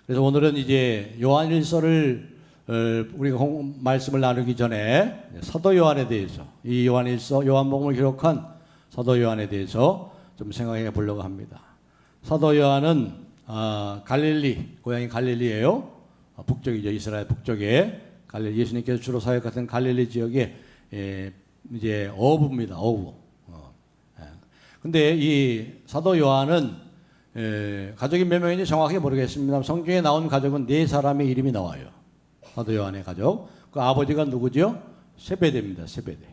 그래서 오늘은 이제 요한일서를 우리가 말씀을 나누기 전에 사도 요한에 대해서, 이 요한일서, 요한복음을 기록한 사도 요한에 대해서 좀 생각해 보려고 합니다. 사도 요한은 갈릴리, 고향이 갈릴리예요. 북쪽이죠. 이스라엘 북쪽에 갈릴리, 예수님께서 주로 사역하던 갈릴리 지역에 이제 어부입니다. 어부. 근데 이 사도 요한은 가족이 몇 명인지 정확히 모르겠습니다. 성경에 나온 가족은 4사람의 이름이 나와요. 사도 요한의 가족. 그 아버지가 누구죠? 세베대입니다. 세베대.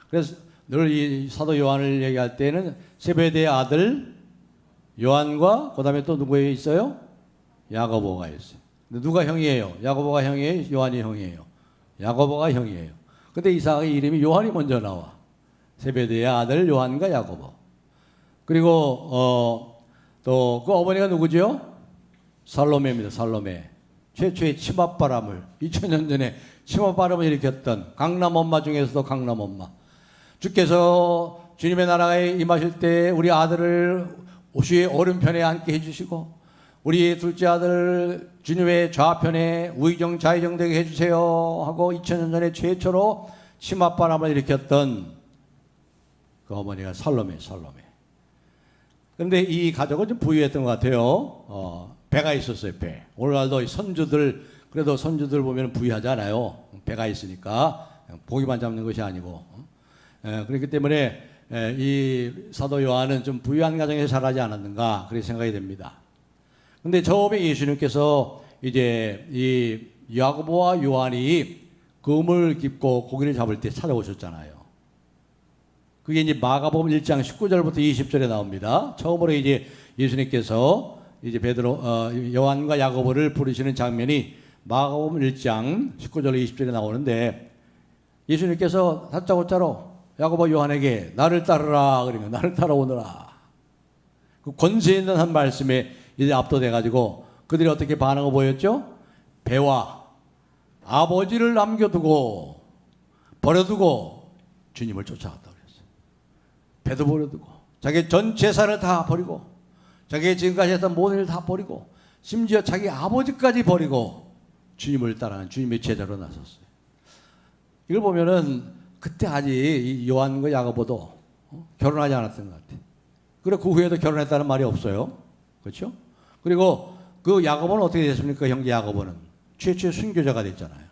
그래서 늘 이 사도 요한을 얘기할 때는 세베대의 아들 요한과 그다음에 또 누구 있어요? 야고보가 있어요. 근데 누가 형이에요? 야고보가 형이에요? 요한이 형이에요? 야고보가 형이에요. 근데 이삭의 이름이 요한이 먼저 나와. 세베대의 아들 요한과 야고보. 그리고 또 그 어머니가 누구죠? 살로메입니다. 살로메. 최초의 치맛바람을 2000년 전에 치맛바람을 일으켰던 강남 엄마 중에서도 강남 엄마. 주께서 주님의 나라에 임하실 때 우리 아들을 주의 오른편에 앉게 해주시고 우리 둘째 아들 주님의 좌편에 우의정 좌의정 되게 해주세요 하고 2000년 전에 최초로 치맛바람을 일으켰던 그 어머니가 살로메. 그런데 이 가족은 좀 부유했던 것 같아요. 배가 있었어요. 배. 오늘날도 선주들, 그래도 선주들 보면 부유하지 않아요. 배가 있으니까 고기만 잡는 것이 아니고. 그렇기 때문에 이 사도 요한은 좀 부유한 가정에서 자라지 않았는가 그렇게 생각이 됩니다. 근데 처음에 예수님께서 이제 이 야고보와 요한이 그물 깁고 고기를 잡을 때 찾아오셨잖아요. 그게 이제 마가복음 1장 19절부터 20절에 나옵니다. 처음으로 이제 예수님께서 이제 요한과 야고보를 부르시는 장면이 마가복음 1장 19절 20절에 나오는데 예수님께서 다짜고짜로 야고보 요한에게 나를 따르라 그러니까 나를 따라오너라. 그 권세 있는 한 말씀에 이제 압도돼 가지고 그들이 어떻게 반응을 보였죠? 배와 아버지를 남겨두고 버려두고 주님을 쫓아갔다 그랬어요. 배도 버려두고 자기 전 재산을 다 버리고 자기 지금까지 했던 모든 일 다 버리고 심지어 자기 아버지까지 버리고 주님을 따라가는 주님의 제자로 나섰어요. 이걸 보면은 그때 아직 요한과 야고보도 결혼하지 않았던 것 같아요. 그리고 그 후에도 결혼했다는 말이 없어요. 그렇죠? 그리고 그 야고보는 어떻게 됐습니까? 형제 야고보는 최초의 순교자가 됐잖아요.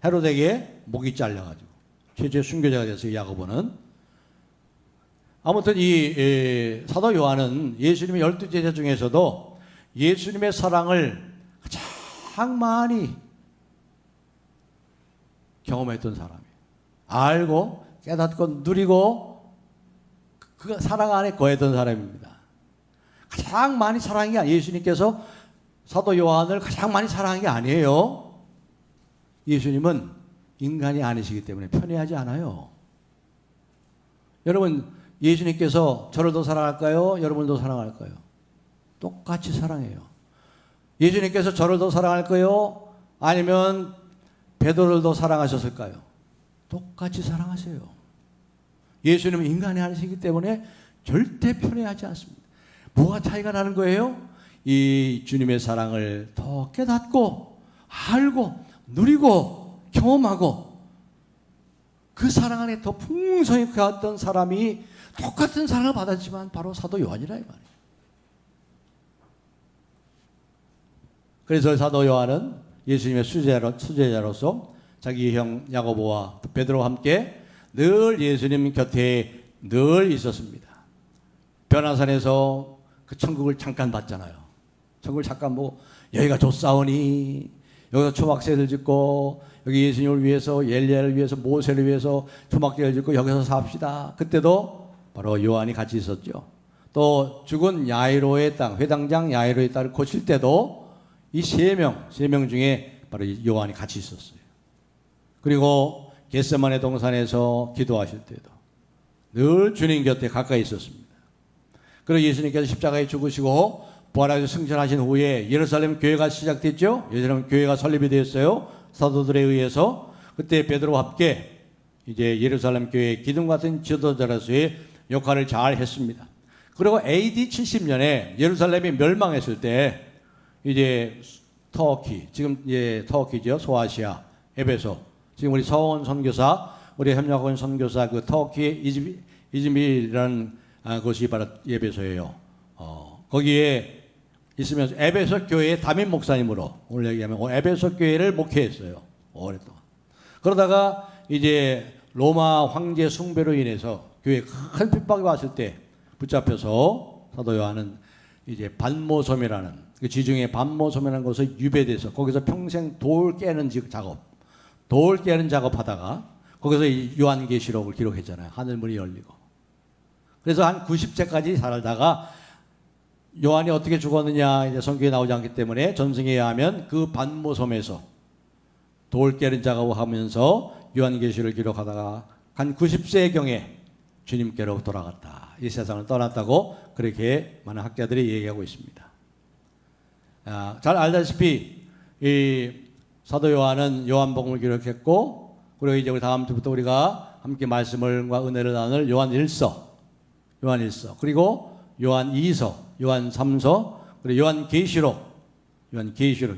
헤로데에게 목이 잘려가지고 최초의 순교자가 됐어요. 야고보는. 아무튼 이 사도 요한은 예수님의 12제자 중에서도 예수님의 사랑을 가장 많이 경험했던 사람이에요. 알고 깨닫고 누리고 그 사랑 안에 거했던 사람입니다. 가장 많이 사랑한 게 예수님께서 사도 요한을 가장 많이 사랑한 게 아니에요. 예수님은 인간이 아니시기 때문에 편애하지 않아요. 여러분 예수님께서 저를 더 사랑할까요? 여러분을 더 사랑할까요? 똑같이 사랑해요. 예수님께서 저를 더 사랑할까요? 아니면 베드로를 더 사랑하셨을까요? 똑같이 사랑하세요. 예수님은 인간이 아니시기 때문에 절대 편애하지 않습니다. 뭐가 차이가 나는 거예요? 이 주님의 사랑을 더 깨닫고 알고 누리고 경험하고 그 사랑 안에 더 풍성히 가왔던 사람이 똑같은 사랑을 받았지만 바로 사도 요한이라 이 말이에요. 그래서 사도 요한은 예수님의 수제자로서 자기 형 야고보와 베드로와 함께 늘 예수님 곁에 늘 있었습니다. 변화산에서 그 천국을 잠깐 봤잖아요. 천국을 잠깐 보고 여기가 좋사오니 여기서 초막새를 짓고 여기 예수님을 위해서 엘리야를 위해서 모세를 위해서 초막제를 짓고 여기서 삽시다. 그때도 바로 요한이 같이 있었죠. 또 죽은 야이로의 땅 회당장 야이로의 딸을 고칠 때도 이 세 명 중에 바로 요한이 같이 있었어요. 그리고 겟세마네 동산에서 기도하실 때도 늘 주님 곁에 가까이 있었습니다. 그리고 예수님께서 십자가에 죽으시고 부활하셔서 승천하신 후에 예루살렘 교회가 시작됐죠. 예루살렘 교회가 설립이 되었어요. 사도들에 의해서. 그때 베드로와 함께 이제 예루살렘 교회의 기둥 같은 지도자로서의 역할을 잘 했습니다. 그리고 AD 70년에 예루살렘이 멸망했을 때 이제 터키, 지금 터키죠. 소아시아, 에베소. 지금 우리 서원 선교사, 우리 협력원 선교사 그 터키의 이즈밀이라는 곳이 바로 에베소예요. 거기에 있으면서 에베소 교회의 담임 목사님으로 오늘 얘기하면 에베소 교회를 목회했어요. 오랫동안. 그러다가 이제 로마 황제 숭배로 인해서 교회에 큰 핍박이 왔을 때 붙잡혀서 사도 요한은 이제 반모섬이라는 그 지중해 반모섬이라는 곳에 유배돼서 거기서 평생 돌 깨는 작업하다가 거기서 이 요한계시록을 기록했잖아요. 하늘문이 열리고. 그래서 한 90세까지 살다가 요한이 어떻게 죽었느냐 이제 성경에 나오지 않기 때문에 전승에 의하면 그 반모섬에서 돌 깨는 작업을 하면서 요한계시를 기록하다가 한 90세경에 주님께로 돌아갔다. 이 세상을 떠났다고 그렇게 많은 학자들이 얘기하고 있습니다. 잘 알다시피 이 사도 요한은 요한복음을 기록했고 그리고 이제 우리 다음 주부터 우리가 함께 말씀을과 은혜를 나눌 요한 1서 그리고 요한 2서, 요한 3서, 그리고 요한 계시록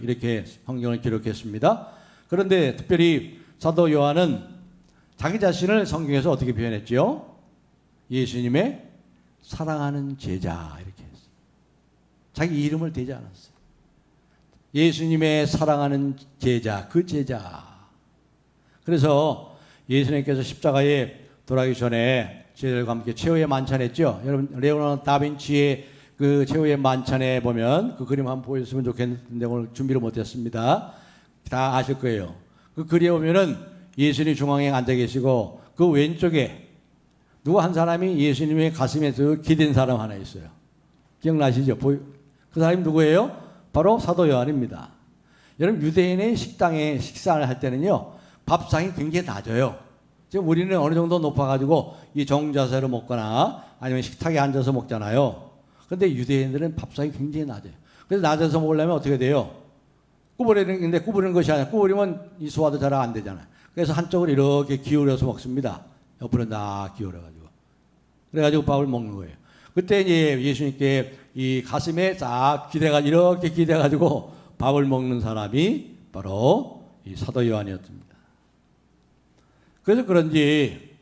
이렇게 성경을 기록했습니다. 그런데 특별히 사도 요한은 자기 자신을 성경에서 어떻게 표현했지요? 예수님의 사랑하는 제자 이렇게 했어요. 자기 이름을 대지 않았어요. 예수님의 사랑하는 제자, 그 제자. 그래서 예수님께서 십자가에 돌아가기 전에 제자들과 함께 최후의 만찬했죠. 여러분 레오나르도 다빈치의 그 최후의 만찬에 보면 그 그림 한번 보였으면 좋겠는데 오늘 준비를 못했습니다. 다 아실 거예요. 그 그림에 보면은 예수님 중앙에 앉아 계시고 그 왼쪽에 누구 한 사람이 예수님의 가슴에 기댄 사람 하나 있어요. 기억나시죠? 그 사람이 누구예요? 바로 사도 요한입니다. 여러분 유대인의 식당에 식사를 할 때는요 밥상이 굉장히 낮아요. 지금 우리는 어느 정도 높아가지고 이 정자세로 먹거나 아니면 식탁에 앉아서 먹잖아요. 그런데 유대인들은 밥상이 굉장히 낮아요. 그래서 낮아서 먹으려면 어떻게 돼요? 구부리는 것이 아니라 구부리면 이 소화도 잘 안 되잖아요. 그래서 한쪽을 이렇게 기울여서 먹습니다. 옆으로 딱 기울여가지고. 그래가지고 밥을 먹는 거예요. 그때 이제 예수님께 이 가슴에 쫙 이렇게 기대가지고 밥을 먹는 사람이 바로 이 사도 요한이었습니다. 그래서 그런지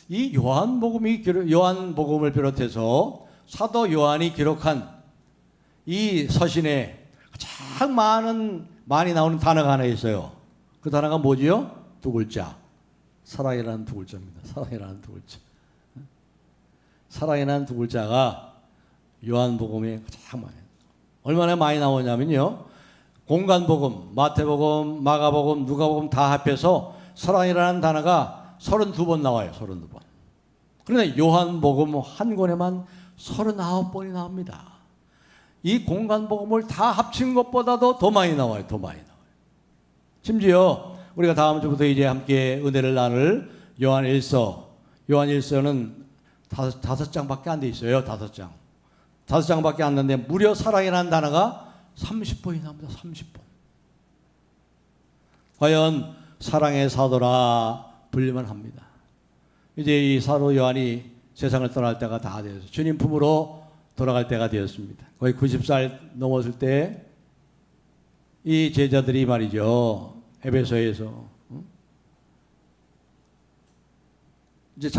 이 요한복음을 비롯해서 사도 요한이 기록한 이 서신에 가장 많이 나오는 단어가 하나 있어요. 그 단어가 뭐지요? 두 글자. 사랑이라는 두 글자입니다. 사랑이라는 두 글자. 사랑이라는 두 글자가 요한복음에 가장 많이 얼마나 많이 나오냐면요. 공간복음, 마태복음, 마가복음, 누가복음 다 합해서 사랑이라는 단어가 32번 나와요. 32번. 그런데 요한복음 한 권에만 39번이 나옵니다. 이 공간복음을 다 합친 것보다도 더 많이 나와요. 더 많이 나와요. 심지어 우리가 다음 주부터 이제 함께 은혜를 나눌 요한 1서는 다섯 장밖에 안 돼 있어요. 5장. 5장밖에 안 되는데 무려 사랑이라는 단어가 30번이 나옵니다. 30번. 과연 사랑의 사도라 불리만 합니다. 이제 이 사도 요한이 세상을 떠날 때가 다 되어서 주님 품으로 돌아갈 때가 되었습니다. 거의 90살 넘었을 때 이 제자들이 말이죠. 에베소에서 이제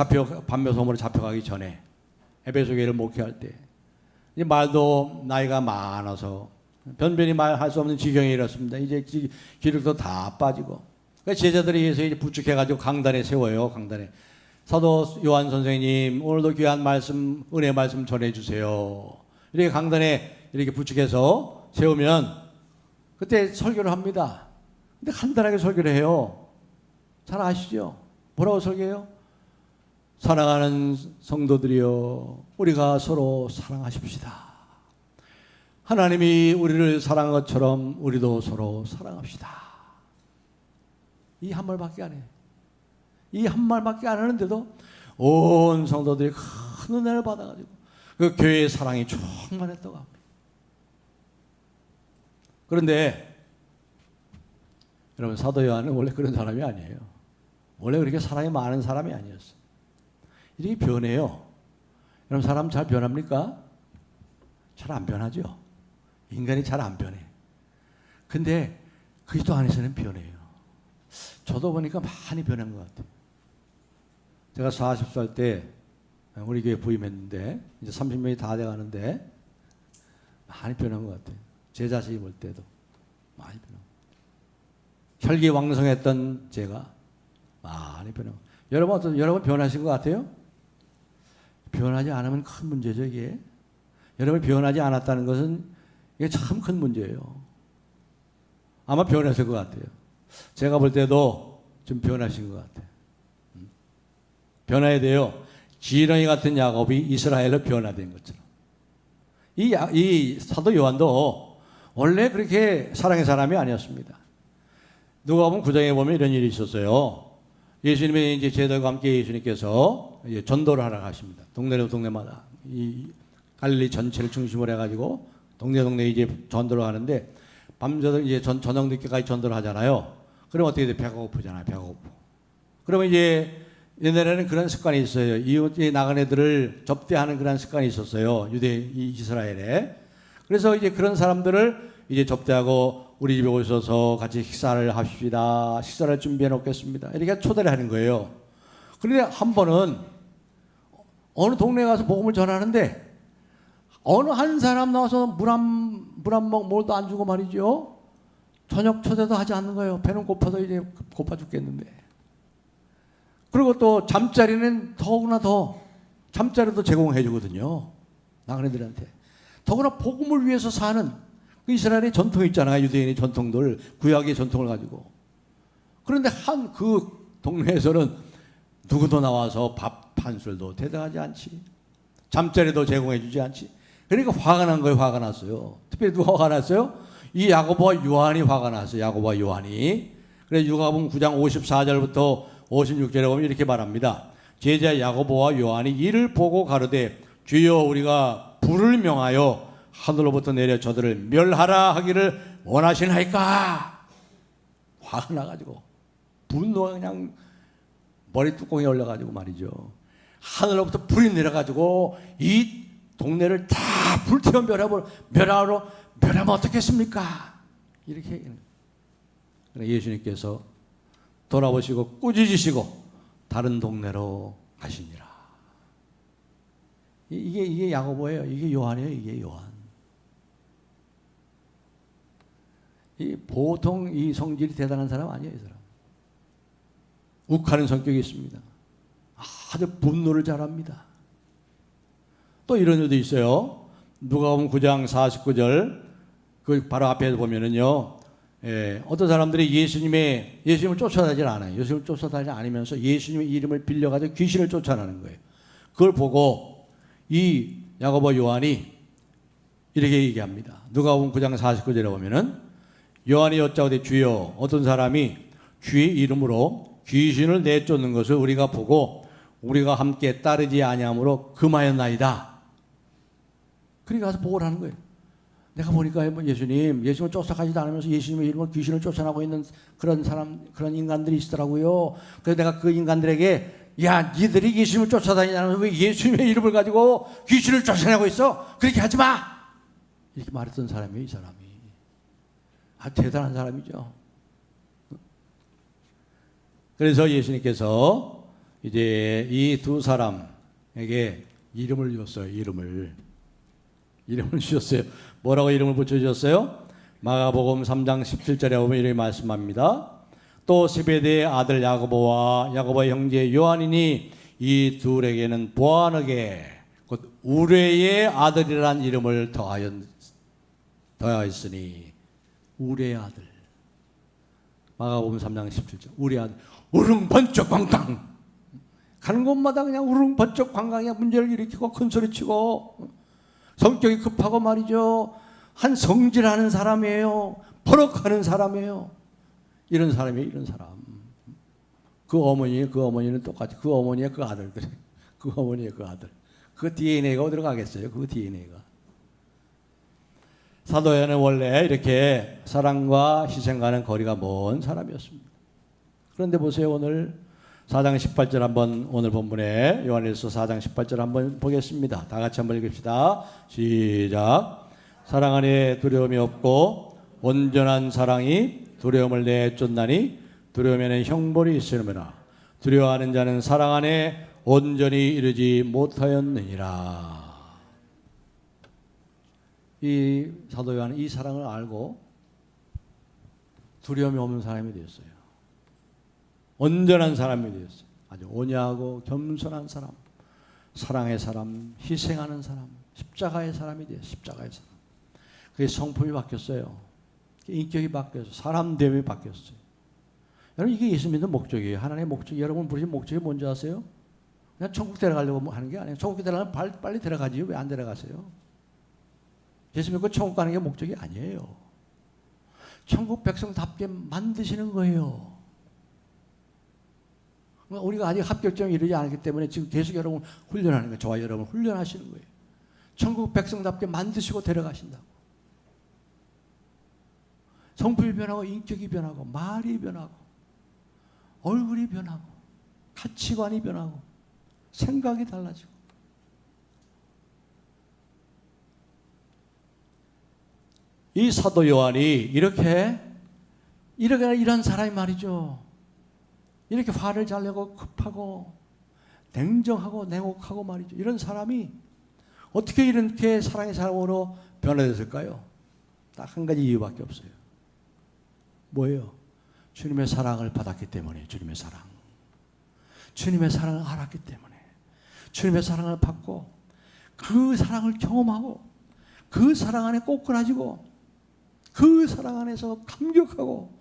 반모섬으로 잡혀가기 전에 에베소 교회를 목회할 때 이제 말도 나이가 많아서 변변히 말할 수 없는 지경에 이렇습니다. 이제 기력도 다 빠지고 그러니까 제자들이 위해서 이제 부축해가지고 강단에 세워요. 강단에 사도 요한 선생님 오늘도 귀한 말씀 은혜 말씀 전해주세요. 이렇게 강단에 이렇게 부축해서 세우면 그때 설교를 합니다. 근데 간단하게 설교를 해요. 잘 아시죠? 뭐라고 설교해요? 사랑하는 성도들이여 우리가 서로 사랑하십시다. 하나님이 우리를 사랑한 것처럼 우리도 서로 사랑합시다. 이 한 말밖에 안 해요. 이 한 말밖에 안 하는데도 온 성도들이 큰 은혜를 받아가지고 그 교회의 사랑이 충만했다고 합니다. 그런데 여러분 사도 요한은 원래 그런 사람이 아니에요. 원래 그렇게 사랑이 많은 사람이 아니었어요. 이렇게 변해요. 여러분 사람 잘 변합니까? 잘 안 변하죠. 인간이 잘 안 변해. 근데 그리스도 안에서는 변해요. 저도 보니까 많이 변한 것 같아요. 제가 40살 때 우리 교회 부임했는데 이제 30년이 다 돼가는데 많이 변한 것 같아요. 제 자신이 볼 때도 많이 변한 것 같아요. 혈기왕성했던 제가 많이 변한 것 같아요. 여러분 변하신 것 같아요? 변하지 않으면 큰 문제죠, 이게. 여러분이 변하지 않았다는 것은 이게 참 큰 문제예요. 아마 변했을 것 같아요. 제가 볼 때도 좀 변하신 것 같아요. 변해야 돼요. 지렁이 같은 야곱이 이스라엘로 변화된 것처럼. 이 사도 요한도 원래 그렇게 사랑의 사람이 아니었습니다. 누가복음 9장에 보면 이런 일이 있었어요. 예수님의 이제 제자들과 함께 예수님께서 이제 전도를 하러 가십니다. 동네마다 이 갈릴리 전체를 중심으로 해가지고 동네 이제 전도를 하는데 밤저녁 이제 저녁 늦게까지 전도를 하잖아요. 그럼 어떻게 돼? 배가 고프잖아요. 배가 고프. 그러면 이제 옛날에는 그런 습관이 있어요. 이웃에 나간 애들을 접대하는 그런 습관이 있었어요. 이스라엘에. 그래서 이제 그런 사람들을 이제 접대하고 우리 집에 오셔서 같이 식사를 합시다. 식사를 준비해 놓겠습니다. 이렇게 초대를 하는 거예요. 그런데 한 번은 어느 동네에 가서 복음을 전하는데 어느 한 사람 나와서 물 한 몫 뭘도 안 주고 말이죠. 저녁 초대도 하지 않는 거예요. 배는 고파서 이제 고파 죽겠는데. 그리고 또 잠자리는 더구나 더 잠자리도 제공해 주거든요. 나그네들한테. 더구나 복음을 위해서 사는 그 이스라엘의 전통이 있잖아요. 유대인의 전통들, 구약의 전통을 가지고. 그런데 한 그 동네에서는 누구도 나와서 밥 한 술도 대접하지 않지. 잠자리도 제공해 주지 않지. 그러니까 화가 난 거예요. 화가 났어요. 특별히 누가 화가 났어요? 이 야고보와 요한이 화가 났어요. 야고보와 요한이. 그래서 누가복음 9장 54절부터 56절에 보면 이렇게 말합니다. 제자 야고보와 요한이 이를 보고 가로되 주여 우리가 불을 명하여 하늘로부터 내려 저들을 멸하라 하기를 원하시나이까. 화가 나가지고 분노가 그냥 머리 뚜껑에 올려가지고 말이죠. 하늘로부터 불이 내려가지고 이 동네를 다 불태워 멸하면 어떻겠습니까? 이렇게 얘기하는 거예요. 예수님께서 돌아보시고 꾸짖으시고 다른 동네로 가시니라. 이게 야고보예요. 이게 요한이에요. 이게 요한. 보통 이 성질이 대단한 사람 아니에요. 이 사람. 욱하는 성격이 있습니다. 아주 분노를 잘합니다. 또 이런 일도 있어요. 누가복음 9장 49절 그 바로 앞에서 보면은요. 어떤 사람들이 예수님을 쫓아다니지 않아요. 예수님을 쫓아다니지 않으면서 예수님의 이름을 빌려가지고 귀신을 쫓아내는 거예요. 그걸 보고 이 야고보 요한이 이렇게 얘기합니다. 누가복음 9장 49절에 보면은 요한이 여짜오되 주여 어떤 사람이 주의 이름으로 귀신을 내쫓는 것을 우리가 보고 우리가 함께 따르지 아니함으로 금하였나이다. 그러니까 가서 보고를 하는 거예요. 내가 보니까 예수님을 쫓아가지도 않으면서 예수님의 이름으로 귀신을 쫓아나고 있는 그런 인간들이 있더라고요. 그래서 내가 그 인간들에게 야, 니들이 예수님을 쫓아다니냐면서 왜 예수님의 이름을 가지고 귀신을 쫓아내고 있어? 그렇게 하지 마! 이렇게 말했던 사람이에요, 이 사람이. 아주 대단한 사람이죠. 그래서 예수님께서 이제 이 두 사람에게 이름을 줬어요. 이름을 주셨어요. 뭐라고 이름을 붙여주셨어요? 마가복음 3장 17절에 보면 이렇게 말씀합니다. 또 세베대의 아들 야고보와 야고보의 형제 요한이니 이 둘에게는 보아너게 곧 우레의 아들이란 이름을 더하였으니 우레의 아들. 마가복음 3장 17절 우레의 아들. 우릉번쩍 광탕 가는 곳마다 그냥 우릉번쩍 관광이야. 문제를 일으키고 큰소리치고 성격이 급하고 말이죠. 한 성질하는 사람이에요. 버럭하는 사람이에요. 이런 사람이에요. 이런 사람. 그 어머니는 똑같이 그 어머니의 그 아들들. 그 어머니의 그 아들. 그 DNA가 어디로 가겠어요? 그 DNA가. 사도 요한은 원래 이렇게 사랑과 희생과는 거리가 먼 사람이었습니다. 그런데 보세요. 오늘 4장 18절 한번 오늘 본문에 요한일서 4장 18절 한번 보겠습니다. 다 같이 한번 읽읍시다. 시작. 사랑 안에 두려움이 없고 온전한 사랑이 두려움을 내쫓나니 두려움에는 형벌이 있으므나 두려워하는 자는 사랑 안에 온전히 이르지 못하였느니라. 이 사도 요한은 이 사랑을 알고 두려움이 없는 사람이 되었어요. 온전한 사람이 되었어요. 아주 온유하고 겸손한 사람, 사랑의 사람, 희생하는 사람, 십자가의 사람이 돼요. 십자가의 사람. 그게 성품이 바뀌었어요. 인격이 바뀌었어요. 사람됨이 바뀌었어요. 여러분, 이게 예수 믿는 목적이에요. 하나님의 목적이, 여러분 부르신 목적이 뭔지 아세요? 그냥 천국 데려가려고 하는 게 아니에요. 천국 데려가면 빨리 데려가지요. 왜 안 데려가세요? 예수 믿고 천국 가는 게 목적이 아니에요. 천국 백성답게 만드시는 거예요. 우리가 아직 합격점에 이르지 않았기 때문에 지금 계속 여러분 훈련하는 거예요. 저와 여러분 훈련하시는 거예요. 천국 백성답게 만드시고 데려가신다고. 성품이 변하고 인격이 변하고 말이 변하고 얼굴이 변하고 가치관이 변하고 생각이 달라지고. 이 사도 요한이 이런 사람이 말이죠. 이렇게 화를 잘 내고 급하고 냉정하고 냉혹하고 말이죠. 이런 사람이 어떻게 이렇게 사랑의 사람으로 변화됐을까요? 딱 한 가지 이유밖에 없어요. 뭐예요? 주님의 사랑을 받았기 때문에. 주님의 사랑. 주님의 사랑을 알았기 때문에. 주님의 사랑을 받고 그 사랑을 경험하고 그 사랑 안에 꼬꾸라지고 그 사랑 안에서 감격하고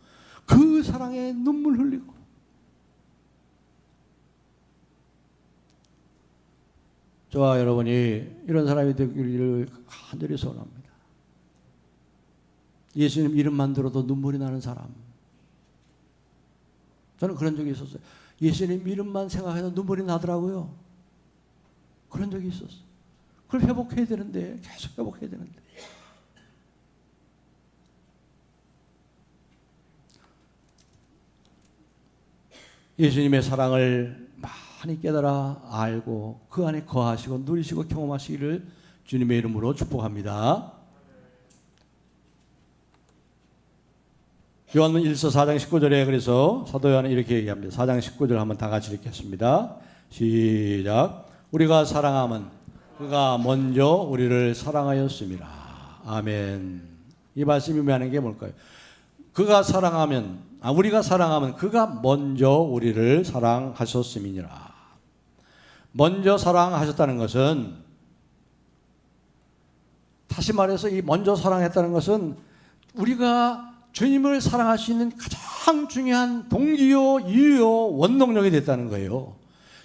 그 사랑에 눈물 흘리고. 저와 여러분이 이런 사람이 되기를 간절히 소원합니다. 예수님 이름만 들어도 눈물이 나는 사람. 저는 그런 적이 있었어요. 예수님 이름만 생각해도 눈물이 나더라고요. 그런 적이 있었어요. 그걸 회복해야 되는데, 계속 회복해야 되는데. 예수님의 사랑을 많이 깨달아 알고 그 안에 거하시고 누리시고 경험하시기를 주님의 이름으로 축복합니다. 요한은 1서 4장 19절에 그래서 사도 요한은 이렇게 얘기합니다. 4장 19절 한번 다 같이 읽겠습니다. 시작. 우리가 사랑하면 그가 먼저 우리를 사랑하였습니다. 아멘. 이 말씀이 의미하는 게 뭘까요? 우리가 사랑하면 그가 먼저 우리를 사랑하셨음이니라. 먼저 사랑하셨다는 것은, 다시 말해서 이 먼저 사랑했다는 것은 우리가 주님을 사랑할 수 있는 가장 중요한 동기요, 이유요, 원동력이 됐다는 거예요.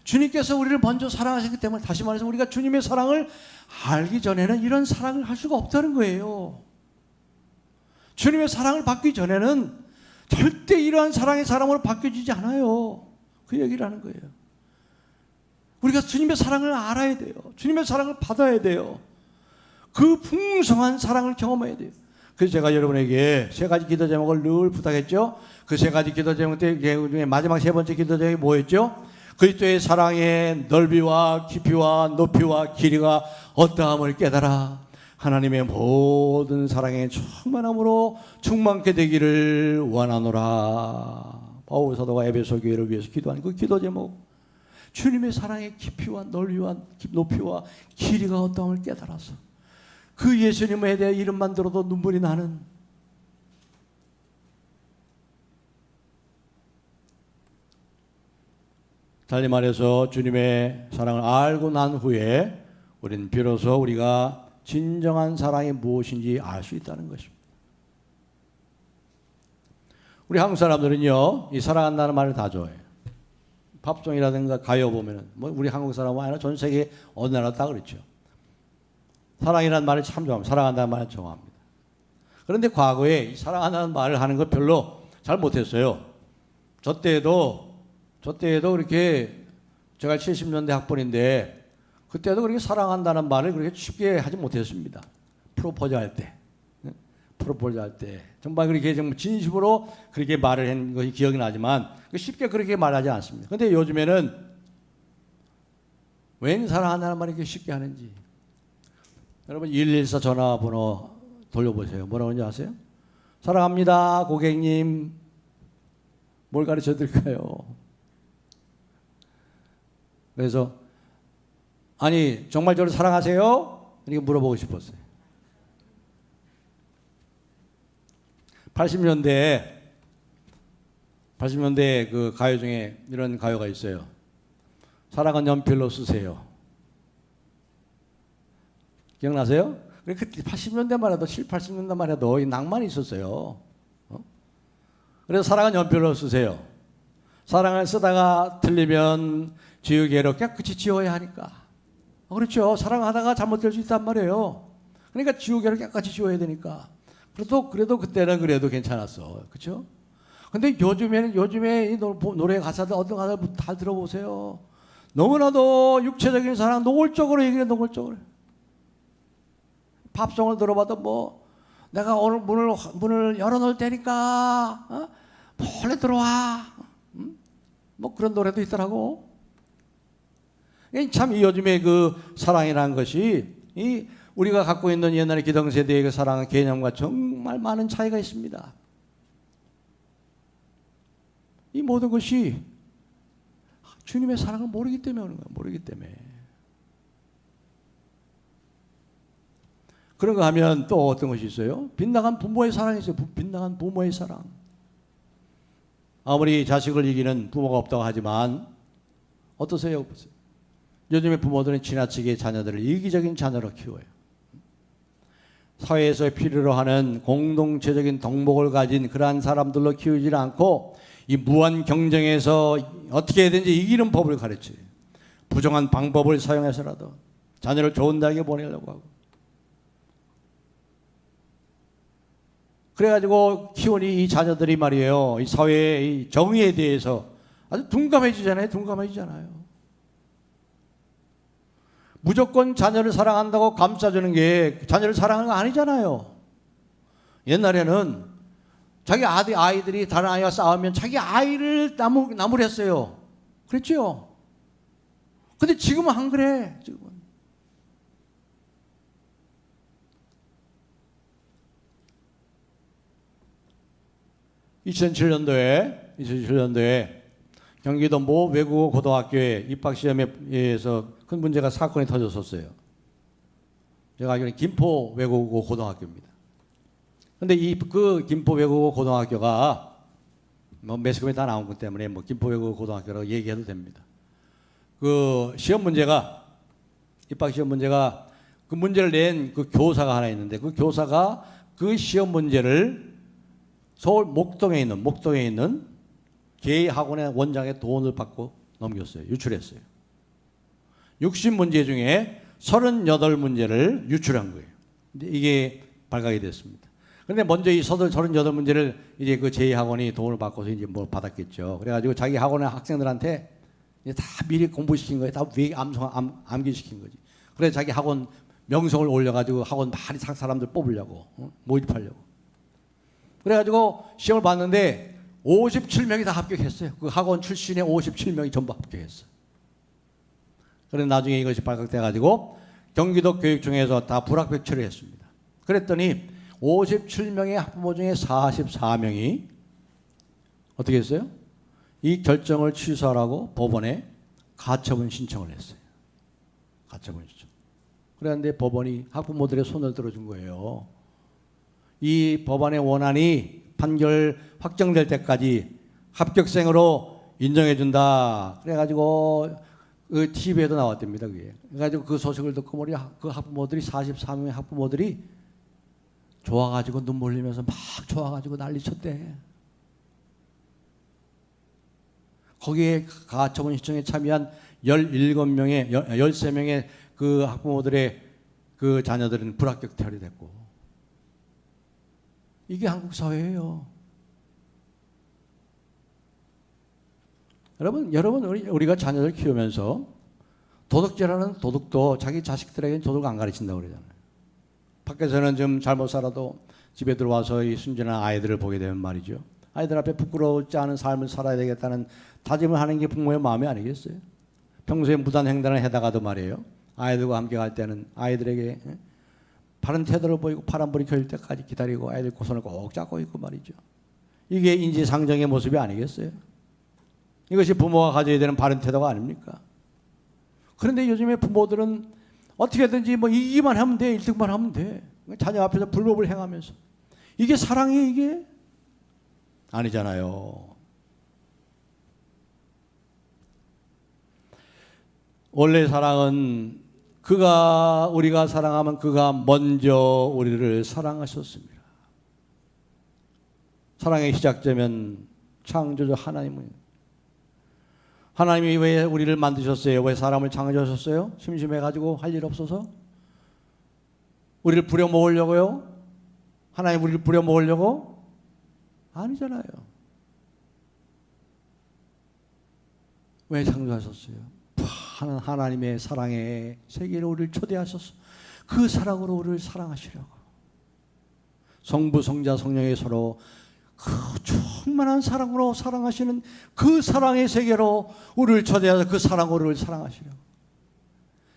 주님께서 우리를 먼저 사랑하셨기 때문에, 다시 말해서 우리가 주님의 사랑을 알기 전에는 이런 사랑을 할 수가 없다는 거예요. 주님의 사랑을 받기 전에는 절대 이러한 사랑의 사람으로 바뀌어지지 않아요. 그 얘기를 하는 거예요. 우리가 주님의 사랑을 알아야 돼요. 주님의 사랑을 받아야 돼요. 그 풍성한 사랑을 경험해야 돼요. 그래서 제가 여러분에게 세 가지 기도 제목을 늘 부탁했죠. 그 세 가지 기도 제목 중에 마지막 세 번째 기도 제목이 뭐였죠? 그리스도의 사랑의 넓이와 깊이와 높이와 길이가 어떠함을 깨달아 하나님의 모든 사랑의 충만함으로 충만케 되기를 원하노라. 바울 사도가 에베소 교회를 위해서 기도한 그 기도 제목, 주님의 사랑의 깊이와 넓이와 높이와 길이가 어떠함을 깨달아서 그 예수님에 대해 이름만 들어도 눈물이 나는, 달리 말해서 주님의 사랑을 알고 난 후에 우리는 비로소 우리가 진정한 사랑이 무엇인지 알 수 있다는 것입니다. 우리 한국 사람들은요, 이 사랑한다는 말을 다 좋아해요. 팝송이라든가 가요 보면은, 우리 한국 사람은 아니라 전 세계 어느 나라 다 그렇죠. 사랑이라는 말을 참 좋아합니다. 사랑한다는 말을 좋아합니다. 그런데 과거에 이 사랑한다는 말을 하는 거 별로 잘 못했어요. 저 때에도 그렇게, 제가 70년대 학번인데 그때도 그렇게 사랑한다는 말을 그렇게 쉽게 하지 못했습니다. 프로포즈 할 때. 정말 그렇게 좀 진심으로 그렇게 말을 한 것이 기억이 나지만 쉽게 그렇게 말하지 않습니다. 그런데 요즘에는 웬 사랑한다는 말을 이렇게 쉽게 하는지. 여러분 114 전화번호 돌려보세요. 뭐라고 하는지 아세요? 사랑합니다, 고객님. 뭘 가르쳐 드릴까요? 그래서 아니 정말 저를 사랑하세요? 이렇게 물어보고 싶었어요. 80년대에 그 가요 중에 이런 가요가 있어요. 사랑은 연필로 쓰세요. 기억나세요? 그때 80년대만 해도 7, 80년대만 해도 이 낭만이 있었어요. 그래서 사랑은 연필로 쓰세요. 사랑을 쓰다가 틀리면 지우개로 깨끗이 지워야 하니까. 그렇죠. 사랑하다가 잘못될 수 있단 말이에요. 그러니까 지우개로 깨끗이 지워야 되니까. 그래도 그때는 그래도 괜찮았어. 그렇죠? 근데 요즘에 이 노래 가사들 어떤 가사를 다 들어보세요. 너무나도 육체적인 사랑 노골적으로 얘기해. 노골적으로. 팝송을 들어봐도 뭐 내가 오늘 문을 열어놓을 테니까 몰래 들어와. 뭐 그런 노래도 있더라고. 참 요즘에 그 사랑이라는 것이 이 우리가 갖고 있는 옛날의 기성세대의 그 사랑의 개념과 정말 많은 차이가 있습니다. 이 모든 것이 주님의 사랑을 모르기 때문에 오는 거예요. 모르기 때문에. 그런가 하면 또 어떤 것이 있어요? 빗나간 부모의 사랑이 있어요. 빗나간 부모의 사랑. 아무리 자식을 이기는 부모가 없다고 하지만 어떠세요? 요즘의 부모들은 지나치게 자녀들을 이기적인 자녀로 키워요. 사회에서 필요로 하는 공동체적인 덕목을 가진 그러한 사람들로 키우지 않고 이 무한 경쟁에서 어떻게 해야되는지 이기는 법을 가르쳐요. 부정한 방법을 사용해서라도 자녀를 좋은 대학에 보내려고 하고. 그래가지고 키우니 이 자녀들이 말이에요. 이 사회의 이 정의에 대해서 아주 둔감해지잖아요. 무조건 자녀를 사랑한다고 감싸주는 게 자녀를 사랑하는 거 아니잖아요. 옛날에는 자기 아이들이 다른 아이와 싸우면 자기 아이를 나무랬어요. 그랬죠? 근데 지금은 안 그래. 지금은. 2007년도에 경기도 모 외국어 고등학교에 입학시험에서 큰 문제가 사건이 터졌었어요. 제가 알기로는 김포 외국어 고등학교입니다. 근데 그 김포 외국어 고등학교가 뭐 매스컴에 다 나온 것 때문에 뭐 김포 외국어 고등학교라고 얘기해도 됩니다. 그 시험 문제가 입학시험 문제가 그 문제를 낸 그 교사가 하나 있는데 그 교사가 그 시험 문제를 서울 목동에 있는 개 학원의 원장의 돈을 받고 넘겼어요. 유출했어요. 60문제 중에 38문제를 유출한 거예요. 근데 이게 발각이 됐습니다. 그런데 먼저 이 38문제를 이제 그 제2학원이 돈을 받고서 이제 뭘 받았겠죠. 그래가지고 자기 학원의 학생들한테 이제 다 미리 공부시킨 거예요. 다 암기시킨 거지. 그래서 자기 학원 명성을 올려가지고 학원 많이 사람들 뽑으려고, 모집하려고. 그래가지고 시험을 봤는데 57명이 다 합격했어요. 그 학원 출신의 57명이 전부 합격했어요. 그런데 나중에 이것이 발각돼가지고 경기도 교육청에서 다 불합격 처리했습니다. 그랬더니 57명의 학부모 중에 44명이 어떻게 했어요? 이 결정을 취소하라고 법원에 가처분 신청을 했어요. 가처분 신청. 그런데 법원이 학부모들의 손을 들어준 거예요. 이 법원의 원안이 판결 확정될 때까지 합격생으로 인정해준다. 그래가지고 그 TV에도 나왔답니다. 그게. 그래가지고 그 소식을 듣고 그 학부모들이 44명의 학부모들이 좋아가지고 눈물 흘리면서 막 좋아가지고 난리쳤대. 거기에 가처분 신청에 참여한 13명의 그 학부모들의 그 자녀들은 불합격 처리됐고. 이게 한국 사회예요. 여러분 우리가 자녀를 키우면서 도덕질하는 도덕도 자기 자식들에게는 도덕 안 가르친다고 그러잖아요. 밖에서는 좀 잘못 살아도 집에 들어와서 이 순진한 아이들을 보게 되면 말이죠. 아이들 앞에 부끄러워지 않은 삶을 살아야 되겠다는 다짐을 하는 게 부모의 마음이 아니겠어요? 평소에 무단 횡단을 해다가도 말이에요. 아이들과 함께 갈 때는 아이들에게 바른 태도를 보이고 파란불이 켜질 때까지 기다리고 애들 손을 꼭 잡고 있고 말이죠. 이게 인지상정의 모습이 아니겠어요? 이것이 부모가 가져야 되는 바른 태도가 아닙니까? 그런데 요즘에 부모들은 어떻게든지 뭐 이기만 하면 돼, 1등만 하면 돼. 자녀 앞에서 불법을 행하면서. 이게 사랑이에요, 이게? 아니잖아요. 원래 사랑은 우리가 사랑하면 그가 먼저 우리를 사랑하셨습니다. 사랑의 시작점은 창조주 하나님이 왜 우리를 만드셨어요? 왜 사람을 창조하셨어요? 심심해가지고 할 일 없어서? 우리를 부려먹으려고요? 하나님 우리를 부려먹으려고? 아니잖아요. 왜 창조하셨어요? 하나님의 사랑의 세계로 우리를 초대하셔서 그 사랑으로 우리를 사랑하시려고. 성부, 성자, 성령이 서로 그 충만한 사랑으로 사랑하시는 그 사랑의 세계로 우리를 초대해서 그 사랑으로 우리를 사랑하시려고.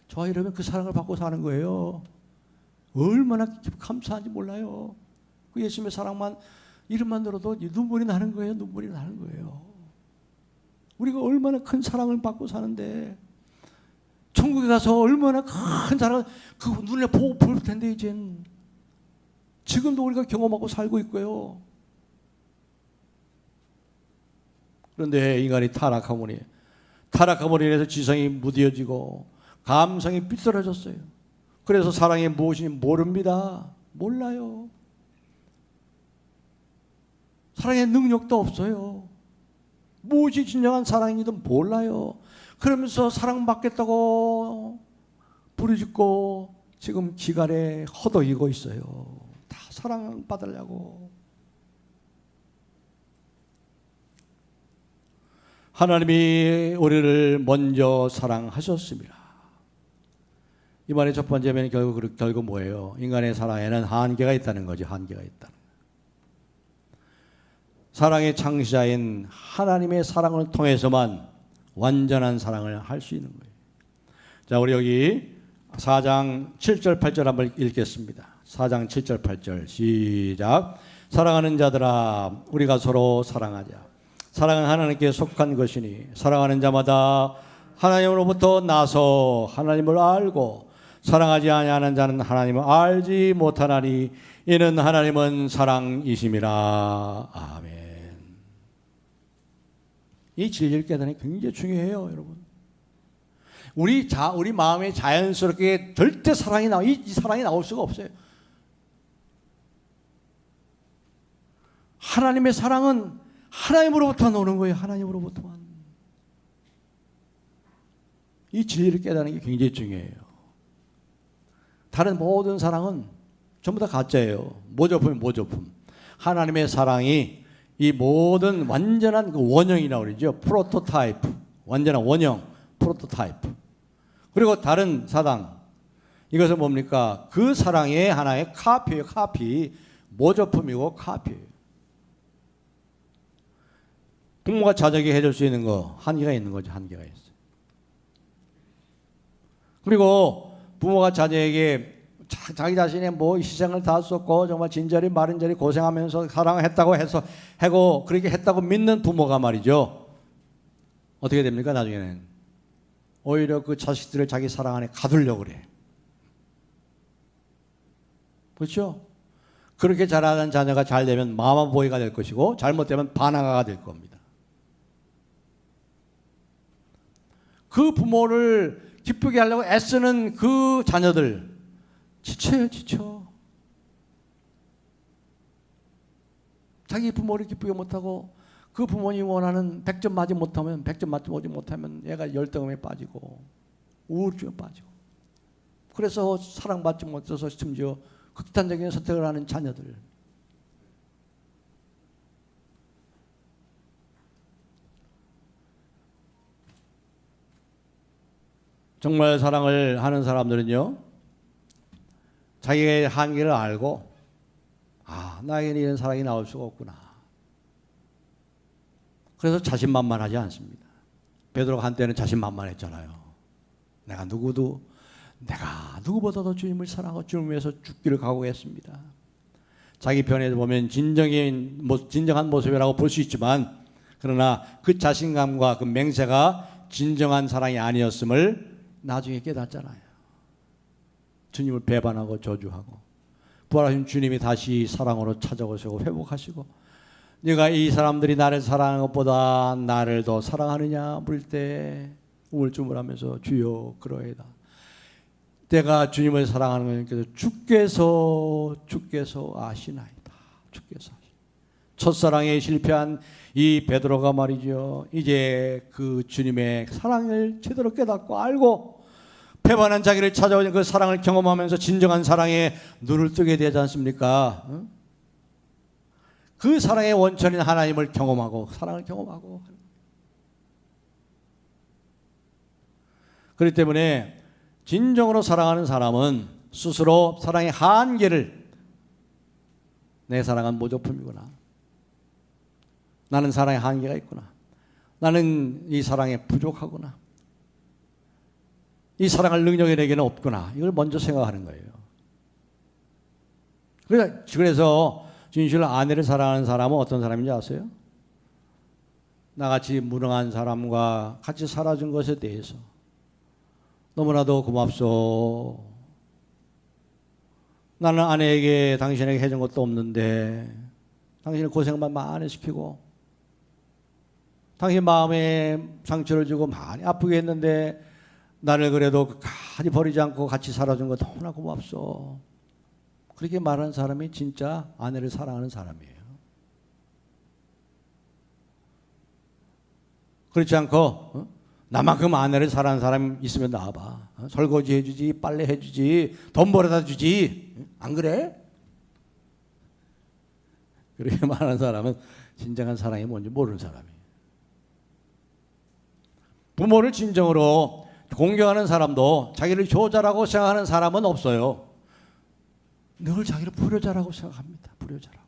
저와 이러면 그 사랑을 받고 사는 거예요. 얼마나 감사한지 몰라요. 그 예수님의 사랑만 이름만 들어도 눈물이 나는 거예요. 눈물이 나는 거예요. 우리가 얼마나 큰 사랑을 받고 사는데 천국에 가서 얼마나 큰 사랑을 그 눈에 보고 볼 텐데 이젠 지금도 우리가 경험하고 살고 있고요. 그런데 인간이 타락함으로 인해서 지성이 무뎌지고 감성이 삐뚤어졌어요. 그래서 사랑이 무엇인지 모릅니다. 몰라요. 사랑의 능력도 없어요. 무엇이 진정한 사랑인지도 몰라요. 그러면서 사랑받겠다고 부르짖고 지금 기갈에 허덕이고 있어요. 다 사랑받으려고. 하나님이 우리를 먼저 사랑하셨습니다. 이 말의 첫 번째면 결국 뭐예요? 인간의 사랑에는 한계가 있다는 거죠. 한계가 있다. 사랑의 창시자인 하나님의 사랑을 통해서만 완전한 사랑을 할 수 있는 거예요. 자, 우리 여기 4장 7절 8절 한번 읽겠습니다. 4장 7절 8절 시작. 사랑하는 자들아 우리가 서로 사랑하자. 사랑은 하나님께 속한 것이니 사랑하는 자마다 하나님으로부터 나서 하나님을 알고 사랑하지 아니하는 자는 하나님을 알지 못하나니 이는 하나님은 사랑이심이라. 아멘. 이 진리를 깨닫는 게 굉장히 중요해요, 여러분. 우리 마음에 자연스럽게 절대 이 사랑이 나올 수가 없어요. 하나님의 사랑은 하나님으로부터 나오는 거예요. 하나님으로부터만. 이 진리를 깨닫는 게 굉장히 중요해요. 다른 모든 사랑은 전부 다 가짜예요. 모조품이 모조품. 하나님의 사랑이 이 모든 완전한 그 원형이라고 그러죠. 프로토타입. 완전한 원형. 프로토타입. 그리고 다른 사랑. 이것은 뭡니까? 그 사랑의 하나의 카피예요. 카피. 모조품이고 카피예요. 부모가 자식에게 해줄 수 있는 거 한계가 있는 거죠. 한계가 있어요. 그리고 부모가 자녀에게 자기 자신의 뭐 희생을 다 썼고 정말 진절이 마른절이 고생하면서 사랑을 했다고 해서 하고 그렇게 했다고 믿는 부모가 말이죠. 어떻게 됩니까? 나중에는 오히려 그 자식들을 자기 사랑 안에 가두려고 그래. 그렇죠? 그렇게 자라는 자녀가 잘 되면 마마보이가 될 것이고 잘못되면 반항아가 될 겁니다. 그 부모를 기쁘게 하려고 애쓰는 그 자녀들 지쳐요, 지쳐. 자기 부모를 기쁘게 못하고 그 부모님이 원하는 100점 맞지 못하면 100점 맞지 못하면 얘가 열등감에 빠지고 우울증에 빠지고 그래서 사랑받지 못해서 심지어 극단적인 선택을 하는 자녀들. 정말 사랑을 하는 사람들은요, 자기의 한계를 알고, 나에게는 이런 사랑이 나올 수가 없구나. 그래서 자신만만하지 않습니다. 베드로가 한때는 자신만만했잖아요. 내가 누구도 내가 누구보다도 주님을 사랑하고 주님을 위해서 죽기를 각오했습니다. 자기 편에서 보면 진정한 모습이라고 볼 수 있지만, 그러나 그 자신감과 그 맹세가 진정한 사랑이 아니었음을 나중에 깨닫잖아요. 주님을 배반하고 저주하고 부활하신 주님이 다시 사랑으로 찾아오시고 회복하시고, 네가 이 사람들이 나를 사랑하는 것보다 나를 더 사랑하느냐 물을 때 우물쭈물하면서 주여 그러하이다. 내가 주님을 사랑하는 것은 주께서 아시나이다. 주께서 첫사랑에 실패한 이 베드로가 말이죠, 이제 그 주님의 사랑을 제대로 깨닫고 알고 배반한 자기를 찾아오는 그 사랑을 경험하면서 진정한 사랑에 눈을 뜨게 되지 않습니까? 그 사랑의 원천인 하나님을 경험하고 사랑을 경험하고, 그렇기 때문에 진정으로 사랑하는 사람은 스스로 사랑의 한계를, 내 사랑은 모조품이구나, 나는 사랑의 한계가 있구나, 나는 이 사랑에 부족하구나, 이 사랑할 능력이 내게는 없구나, 이걸 먼저 생각하는 거예요. 그래서 진실로 아내를 사랑하는 사람은 어떤 사람인지 아세요? 나같이 무능한 사람과 같이 살아준 것에 대해서 너무나도 고맙소. 나는 아내에게 당신에게 해준 것도 없는데 당신을 고생만 많이 시키고 당신 마음에 상처를 주고 많이 아프게 했는데 나를 그래도 끝까지 버리지 않고 같이 살아준 거 너무나 고맙소. 그렇게 말하는 사람이 진짜 아내를 사랑하는 사람이에요. 그렇지 않고 나만큼 아내를 사랑하는 사람 있으면 나와봐. 설거지 해주지, 빨래 해주지, 돈 벌어다 주지. 안 그래? 그렇게 말하는 사람은 진정한 사랑이 뭔지 모르는 사람이에요. 부모를 진정으로 공경하는 사람도 자기를 효자라고 생각하는 사람은 없어요. 늘 자기를 불효자라고 생각합니다. 불효자라고.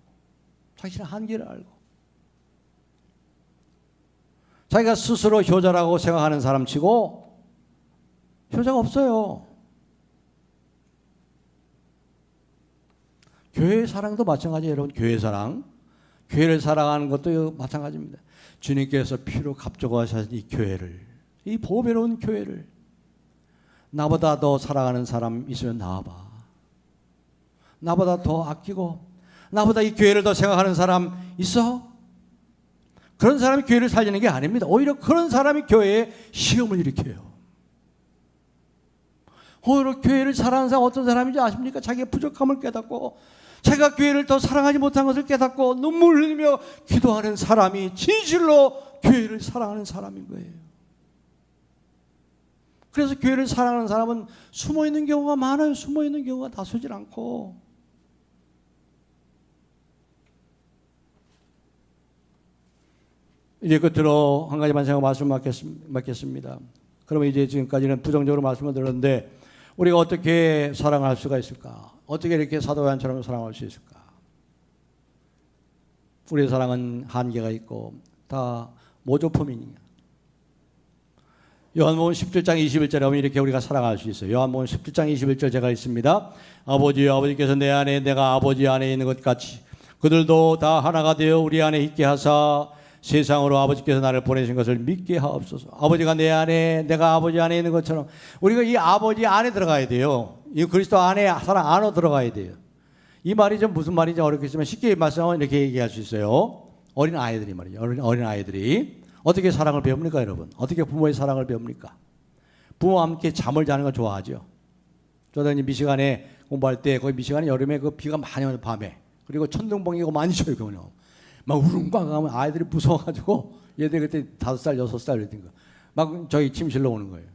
자신의 한계를 알고. 자기가 스스로 효자라고 생각하는 사람 치고 효자가 없어요. 교회의 사랑도 마찬가지예요. 여러분, 교회 사랑. 교회를 사랑하는 것도 마찬가지입니다. 주님께서 피로 값져가신 이 교회를, 이 보배로운 교회를 나보다 더 사랑하는 사람 있으면 나와봐. 나보다 더 아끼고 나보다 이 교회를 더 생각하는 사람 있어? 그런 사람이 교회를 살리는 게 아닙니다. 오히려 그런 사람이 교회에 시험을 일으켜요. 오히려 교회를 사랑하는 사람 어떤 사람인지 아십니까? 자기의 부족함을 깨닫고 자기가 교회를 더 사랑하지 못한 것을 깨닫고 눈물 흘리며 기도하는 사람이 진실로 교회를 사랑하는 사람인 거예요. 그래서 교회를 사랑하는 사람은 숨어있는 경우가 많아요. 숨어있는 경우가 나서질 않고. 이제 끝으로 한 가지만 생각 말씀 맡겠습니다. 그러면 이제 지금까지는 부정적으로 말씀을 드렸는데 우리가 어떻게 사랑할 수가 있을까? 어떻게 이렇게 사도 요한처럼 사랑할 수 있을까? 우리의 사랑은 한계가 있고 다 모조품이니까. 요한복음 17장 21절에 보면 이렇게 우리가 사랑할 수 있어요. 요한복음 17장 21절 제가 읽습니다. 아버지여, 아버지께서 내 안에 내가 아버지 안에 있는 것 같이 그들도 다 하나가 되어 우리 안에 있게 하사 세상으로 아버지께서 나를 보내신 것을 믿게 하옵소서. 아버지가 내 안에 내가 아버지 안에 있는 것처럼 우리가 이 아버지 안에 들어가야 돼요. 이 그리스도 안에 사랑 안으로 들어가야 돼요. 이 말이 좀 무슨 말인지 어렵겠지만 쉽게 말씀하면 이렇게 얘기할 수 있어요. 어린 아이들이 말이죠. 어린 아이들이 어떻게 사랑을 배웁니까, 여러분? 어떻게 부모의 사랑을 배웁니까? 부모와 함께 잠을 자는 걸 좋아하죠. 저도 미시간에 공부할 때 거기 미시간에 여름에 그 비가 많이 오는 밤에 그리고 천둥번개가 많이 쳐요. 그거는 막 우릉꽝 하면 아이들이 무서워가지고 얘들 그때 5살, 6살 이랬던 거. 막 저희 침실로 오는 거예요.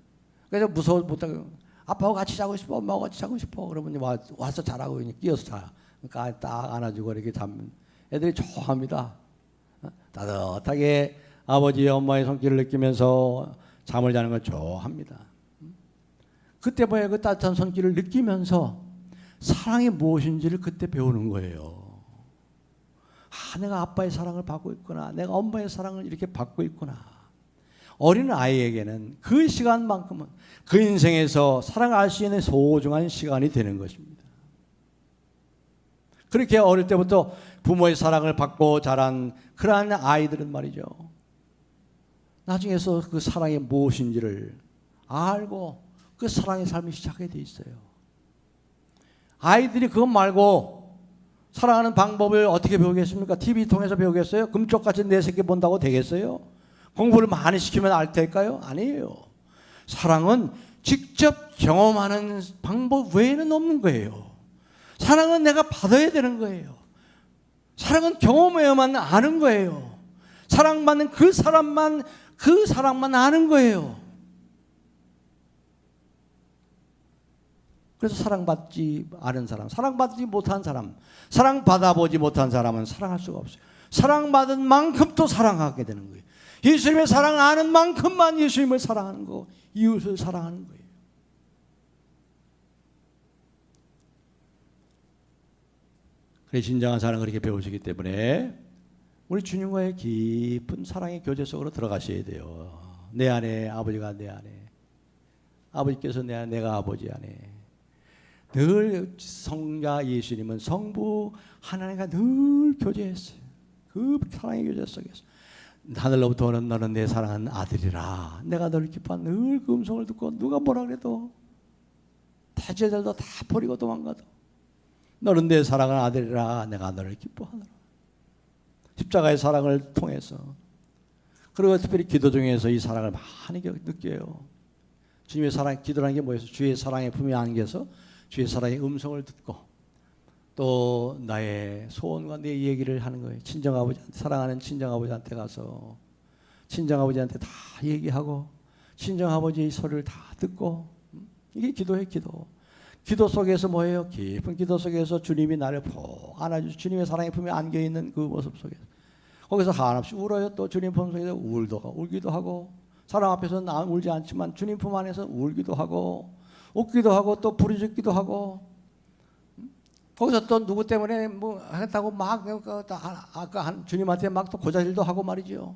그래서 무서워 못하고 아빠하고 같이 자고 싶어, 엄마하고 같이 자고 싶어. 그러면 와서 자라고 끼어서 자. 그러니까 딱 안아주고 이렇게 자면 애들이 좋아합니다. 따뜻하게 아버지, 엄마의 손길을 느끼면서 잠을 자는 걸 좋아합니다. 그때 뭐예요? 그 따뜻한 손길을 느끼면서 사랑이 무엇인지를 그때 배우는 거예요. 내가 아빠의 사랑을 받고 있구나. 내가 엄마의 사랑을 이렇게 받고 있구나. 어린 아이에게는 그 시간만큼은 그 인생에서 살아갈 수 있는 소중한 시간이 되는 것입니다. 그렇게 어릴 때부터 부모의 사랑을 받고 자란 그러한 아이들은 말이죠, 나중에서 그 사랑이 무엇인지를 알고 그 사랑의 삶이 시작하게 돼 있어요. 아이들이 그것 말고 사랑하는 방법을 어떻게 배우겠습니까? TV 통해서 배우겠어요? 금쪽같이 내 새끼 본다고 되겠어요? 공부를 많이 시키면 알 테일까요? 아니에요. 사랑은 직접 경험하는 방법 외에는 없는 거예요. 사랑은 내가 받아야 되는 거예요. 사랑은 경험해야만 아는 거예요. 사랑받는 그 사람만 그 사랑만 아는 거예요. 그래서 사랑받지 않은 사람, 사랑받지 못한 사람, 사랑받아보지 못한 사람은 사랑할 수가 없어요. 사랑받은 만큼 또 사랑하게 되는 거예요. 예수님의 사랑을 아는 만큼만 예수님을 사랑하는 거, 이웃을 사랑하는 거예요. 그래, 진정한 사랑을 그렇게 배우시기 때문에 우리 주님과의 깊은 사랑의 교제 속으로 들어가셔야 돼요. 내 안에 아버지가 내 안에, 아버지께서 내 안에, 내가 아버지 안에. 늘 성자 예수님은 성부 하나님과 늘 교제했어요. 그 사랑의 교제 속에서 하늘로부터 오는 너는 내 사랑하는 아들이라, 내가 너를 기뻐한 늘 그 음성을 듣고 누가 뭐라 그래도 태제들도 다 버리고 도망가도 너는 내 사랑하는 아들이라, 내가 너를 기뻐하노라. 십자가의 사랑을 통해서, 그리고 특별히 기도 중에서 이 사랑을 많이 느껴요. 주님의 사랑, 기도라는 게 뭐예요? 주의 사랑의 품에 안겨서 주의 사랑의 음성을 듣고 또 나의 소원과 내 얘기를 하는 거예요. 친정아버지한테, 사랑하는 친정아버지한테 가서 친정아버지한테 다 얘기하고 친정아버지의 소리를 다 듣고, 이게 기도예요. 기도. 기도 속에서 뭐예요? 깊은 기도 속에서 주님이 나를 푹 안아주시고 주님의 사랑의 품에 안겨있는 그 모습 속에서 거기서 한없이 울어요. 또 주님 품 속에서 울기도 하고, 사람 앞에서는 울지 않지만 주님 품 안에서 울기도 하고 웃기도 하고 또 부르짖기도 하고, 거기서 또 누구 때문에 뭐 하겠다고 막 아까 주님한테 막 또 고자질도 하고 말이죠.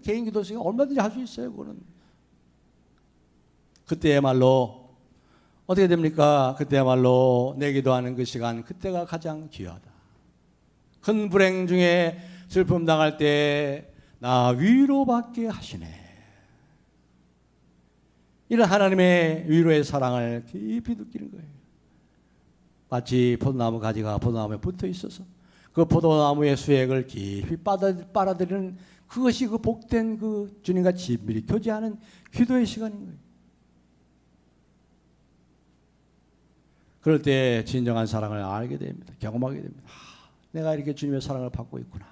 개인 기도 속에 얼마든지 할 수 있어요. 그거는. 그때야말로 어떻게 됩니까? 그때야말로 내 기도하는 그 시간, 그때가 가장 귀하다. 큰 불행 중에 슬픔 당할 때 나 위로받게 하시네. 이런 하나님의 위로의 사랑을 깊이 느끼는 거예요. 마치 포도나무 가지가 포도나무에 붙어 있어서 그 포도나무의 수액을 깊이 빨아들이는, 그것이 그 복된 그 주님과 친밀히 교제하는 기도의 시간인 거예요. 그럴 때 진정한 사랑을 알게 됩니다. 경험하게 됩니다. 내가 이렇게 주님의 사랑을 받고 있구나.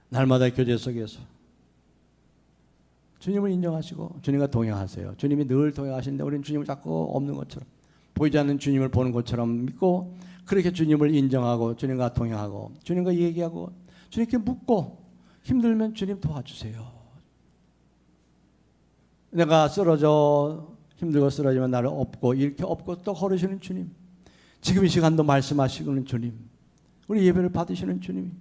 날마다 교제 속에서 주님을 인정하시고 주님과 동행하세요. 주님이 늘 동행하시는데 우리는 주님을 자꾸 없는 것처럼, 보이지 않는 주님을 보는 것처럼 믿고, 그렇게 주님을 인정하고 주님과 동행하고 주님과 얘기하고 주님께 묻고, 힘들면 주님 도와주세요. 내가 힘들고 쓰러지면 나를 업고, 이렇게 업고 또 걸으시는 주님, 지금 이 시간도 말씀하시는 주님, 우리 예배를 받으시는 주님,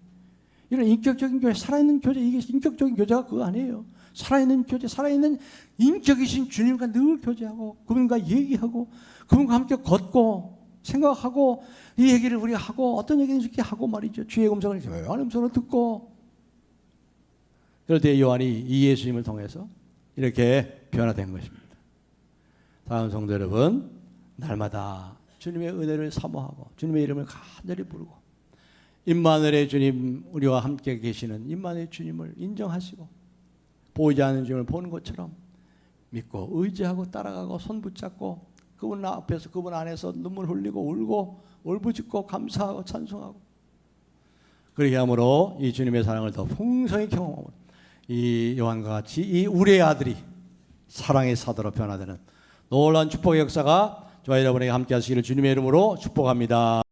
이런 인격적인 교제, 살아있는 교제, 이게 인격적인 교제가 그거 아니에요. 살아있는 교제, 살아있는 인격이신 주님과 늘 교제하고 그분과 얘기하고 그분과 함께 걷고 생각하고, 이 얘기를 우리가 하고 어떤 얘기인지 이렇게 하고 말이죠. 주의 음성을 조용한 음성으로 듣고. 그럴 때 요한이 이 예수님을 통해서 이렇게 변화된 것입니다. 사랑하는 성도 여러분, 날마다 주님의 은혜를 사모하고 주님의 이름을 간절히 부르고, 임마누엘의 주님, 우리와 함께 계시는 임마누엘 주님을 인정하시고 보이지 않는 주님을 보는 것처럼 믿고 의지하고 따라가고 손 붙잡고 그분 앞에서, 그분 안에서 눈물 흘리고 울고 울부짖고 감사하고 찬송하고, 그렇게 함으로 이 주님의 사랑을 더 풍성히 경험하고 이 요한과 같이 이 우리의 아들이 사랑의 사도로 변화되는 놀라운 축복의 역사가 저와 여러분에게 함께 하시기를 주님의 이름으로 축복합니다.